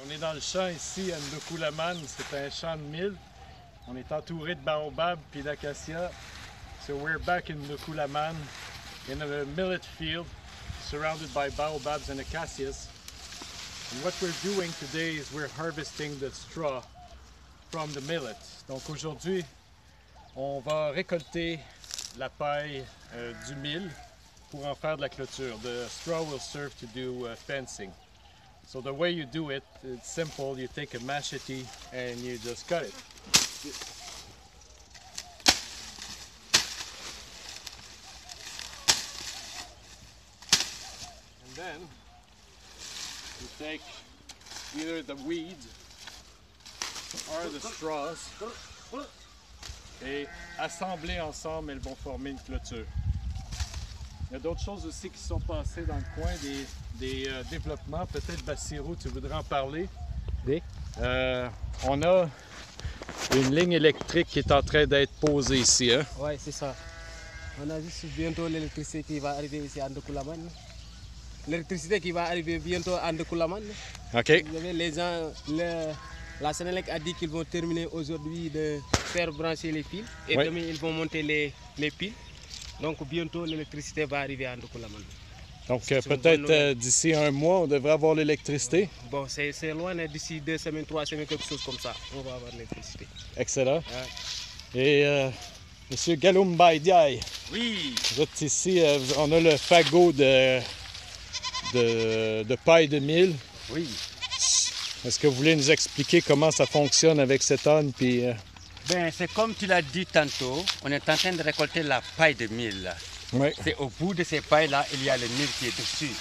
On est dans le champ ici à Ndokulaman, c'est un champ de mil. On est entouré de baobabs puis d'acacias. So we're back in Ndokulaman in a millet field surrounded by baobabs and acacias. And what we're doing today is we're harvesting the straw from the millet. Donc aujourd'hui, on va récolter la paille du mil pour en faire de la clôture. The straw will serve to do fencing. So the way you do it, it's simple. You take a machete and you just cut it. And then you take either the weeds or the straws et assembler ensemble, elles vont former une clôture. Il y a d'autres choses aussi qui sont passées dans le coin, des développements. Peut-être Bassirou, tu voudrais en parler? Oui. On a une ligne électrique qui est en train d'être posée ici. Hein? Oui, c'est ça. On a juste bientôt l'électricité qui va arriver ici à Ndokulaman. L'électricité qui va arriver bientôt à Ndokulaman. OK. Vous avez les gens, la Sénélec a dit qu'ils vont terminer aujourd'hui de faire brancher les fils. Et oui. demain, ils vont monter les piles. Donc bientôt, l'électricité va arriver à Ndokulaman. Donc peut-être d'ici un mois, on devrait avoir l'électricité. Bon, c'est loin, d'ici 2 semaines, 3 semaines, quelque chose comme ça. On va avoir l'électricité. Excellent. Et M. Galoum Diaye. Oui. Vous êtes ici, on a le fagot de paille de mil. Oui. Est-ce que vous voulez nous expliquer comment ça fonctionne avec cet âne? Puis, Ben, c'est comme tu l'as dit tantôt, on est en train de récolter la paille de mil. oui. C'est au bout de ces pailles-là, il y a le mil qui est dessus.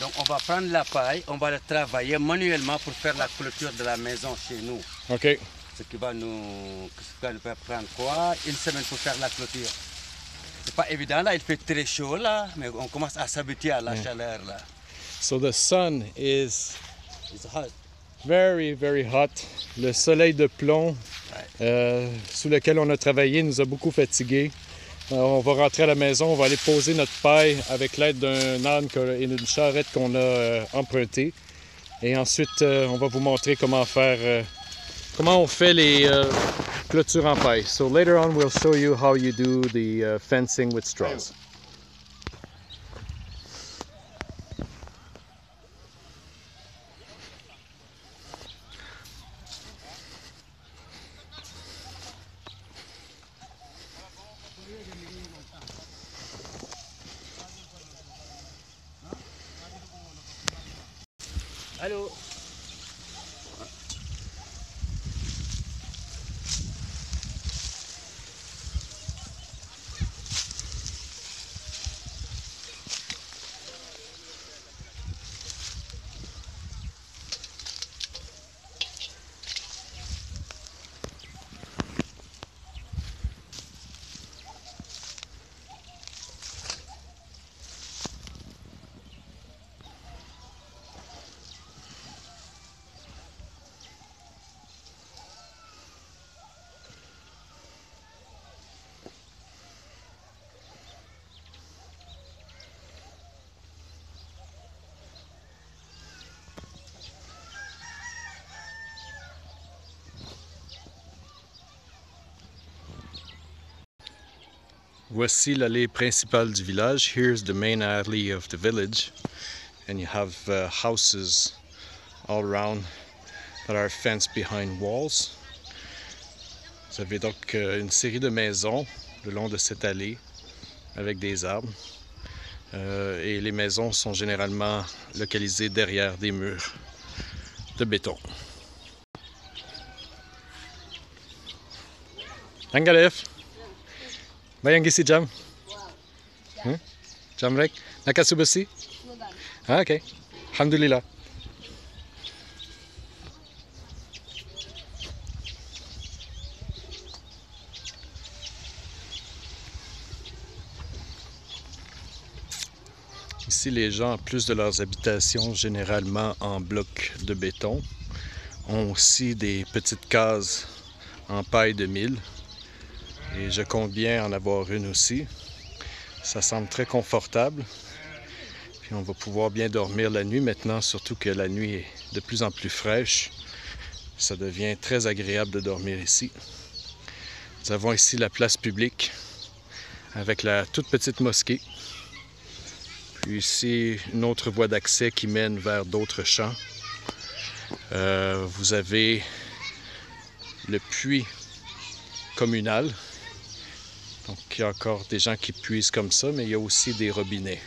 Donc on va prendre la paille, on va le travailler manuellement pour faire la clôture de la maison chez nous. OK. Ce qui va nous prendre quoi? Une semaine pour faire la clôture. C'est pas évident là, il fait très chaud là, mais on commence à s'habituer à la chaleur là. So the sun is It's hot. very, very hot. Le soleil de plomb sous lequel on a travaillé nous a beaucoup fatigués. On va rentrer à la maison, on va aller poser notre paille avec l'aide d'un âne et d'une charrette qu'on a empruntée. Et ensuite, on va vous montrer comment on fait les clôtures en paille. So later on, we'll show you how you do the fencing with straws. Allô? Voici l'allée principale du village. Here's the main alley of the village. And you have houses all around that are fenced behind walls. Vous avez donc une série de maisons le long de cette allée avec des arbres. Et les maisons sont généralement localisées derrière des murs de béton. Tangalef! Bayang si Jam? Jam rek? Nakasubasi? Ah, ok. Alhamdulillah. Ici, les gens, en plus de leurs habitations, généralement en blocs de béton, ont aussi des petites cases en paille de mil. Et je compte bien en avoir une aussi. Ça semble très confortable. Puis on va pouvoir bien dormir la nuit maintenant, surtout que la nuit est de plus en plus fraîche. Ça devient très agréable de dormir ici. Nous avons ici la place publique avec la toute petite mosquée. Puis ici, une autre voie d'accès qui mène vers d'autres champs. Vous avez le puits communal. Donc il y a encore des gens qui puisent comme ça, mais il y a aussi des robinets.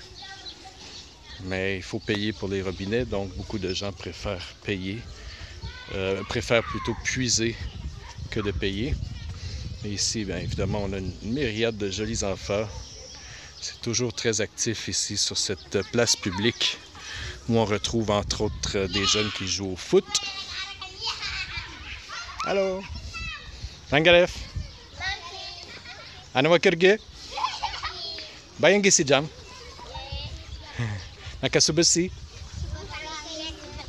Mais il faut payer pour les robinets, donc beaucoup de gens préfèrent payer. Préfèrent plutôt puiser que de payer. Et ici, bien évidemment, on a une myriade de jolis enfants. C'est toujours très actif ici sur cette place publique où on retrouve entre autres des jeunes qui jouent au foot. Allô? Nangaref? Ano wakirge? Bayang gisi jam? Nakasubasi?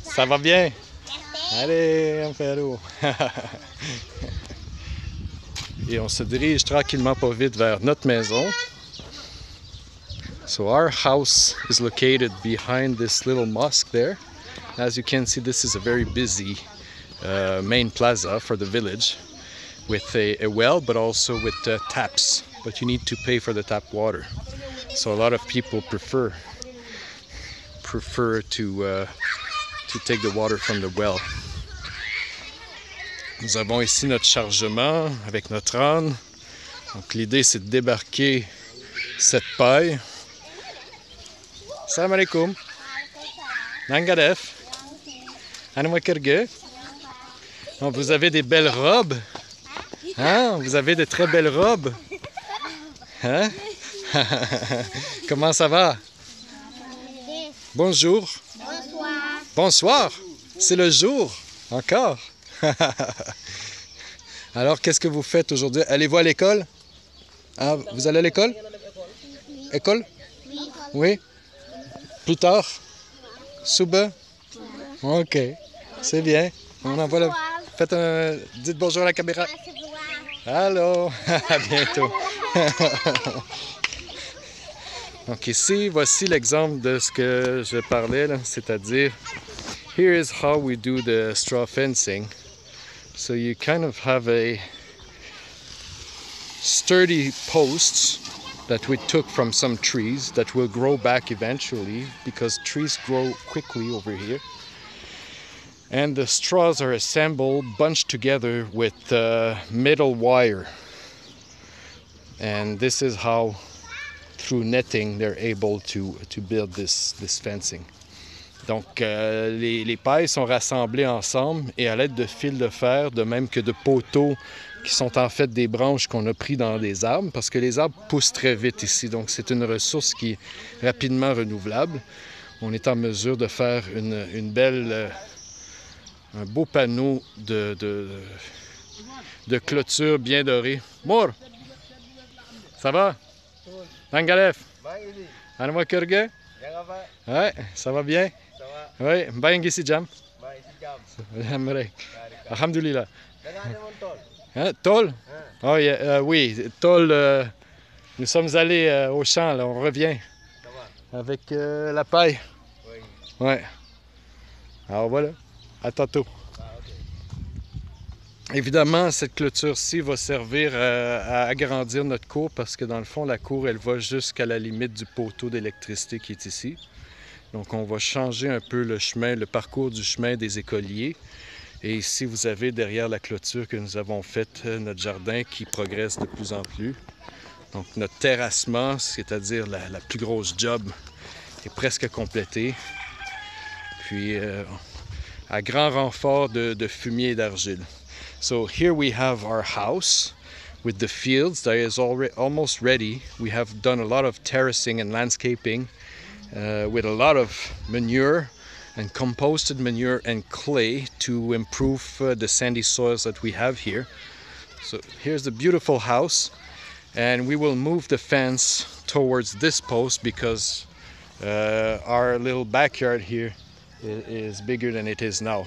Ça va bien? Allez, un ferro! Et on se dirige tranquillement pas vite vers notre maison. So our house is located behind this little mosque there. As you can see, this is a very busy main plaza for the village with a well, but also with taps. But you need to pay for the tap water. So a lot of people prefer to take the water from the well. Nous avons ici notre chargement avec notre âne. Donc l'idée c'est de débarquer cette paille. Salam alaikum. Nangadef. Anouakirge. Vous avez des belles robes. Hein? Vous avez de très belles robes. Hein? Comment ça va? Bonjour. Bonsoir. Bonsoir. C'est le jour. Encore. Alors, qu'est-ce que vous faites aujourd'hui? Allez-vous à l'école? Ah, vous allez à l'école? École? Oui. Plus tard? Souba? Ok. C'est bien. On envoie le... Dites bonjour à la caméra. Allô. À bientôt. Donc ici, voici l'exemple de ce que je parlais, c'est-à-dire, here is how we do the straw fencing. So you kind of have a sturdy posts that we took from some trees that will grow back eventually because trees grow quickly over here. And the straws are assembled, bunched together with metal wire. And this is how, through netting, they're able to build this fencing. Donc, les pailles sont rassemblées ensemble et à l'aide de fils de fer, de même que de poteaux qui sont en fait des branches qu'on a pris dans des arbres, parce que les arbres poussent très vite ici. Donc, c'est une ressource qui est rapidement renouvelable. On est en mesure de faire une belle, un beau panneau de clôture bien doré. Mour, ça va? Nangalef? Anwa Kurge? Ouais, ça va bien? Oui, bien ici, Jam. Alhamdulillah. Hein, Tol? Oh, yeah, oui, Tol, nous sommes allés au champ, là, on revient. Avec la paille. Oui. Ouais. Alors voilà, à tantôt. Évidemment, cette clôture-ci va servir à agrandir notre cour parce que dans le fond, la cour, elle va jusqu'à la limite du poteau d'électricité qui est ici. Donc, on va changer un peu le chemin, le parcours du chemin des écoliers. Et ici, vous avez derrière la clôture que nous avons faite, notre jardin qui progresse de plus en plus. Donc, notre terrassement, c'est-à-dire la plus grosse job, est presque complété. Puis, à grand renfort de fumier et d'argile. So here we have our house with the fields that is almost ready. We have done a lot of terracing and landscaping with a lot of manure and composted manure and clay to improve the sandy soils that we have here. So here's the beautiful house, and we will move the fence towards this post because our little backyard here is bigger than it is now.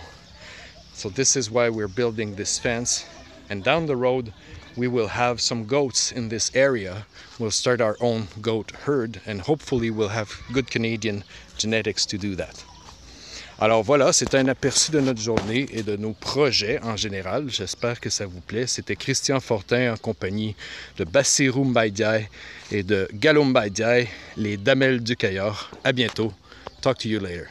So this is why we're building this fence, and down the road we will have some goats in this area. We'll start our own goat herd and hopefully we'll have good Canadian genetics to do that. Alors voilà, c'est un aperçu de notre journée et de nos projets en général. J'espère que ça vous plaît. C'était Christian Fortin en compagnie de Bassirou Mbaïdiaye et de Gallo Mbaïdiaye, les Damels du Cayor. À bientôt. Talk to you later.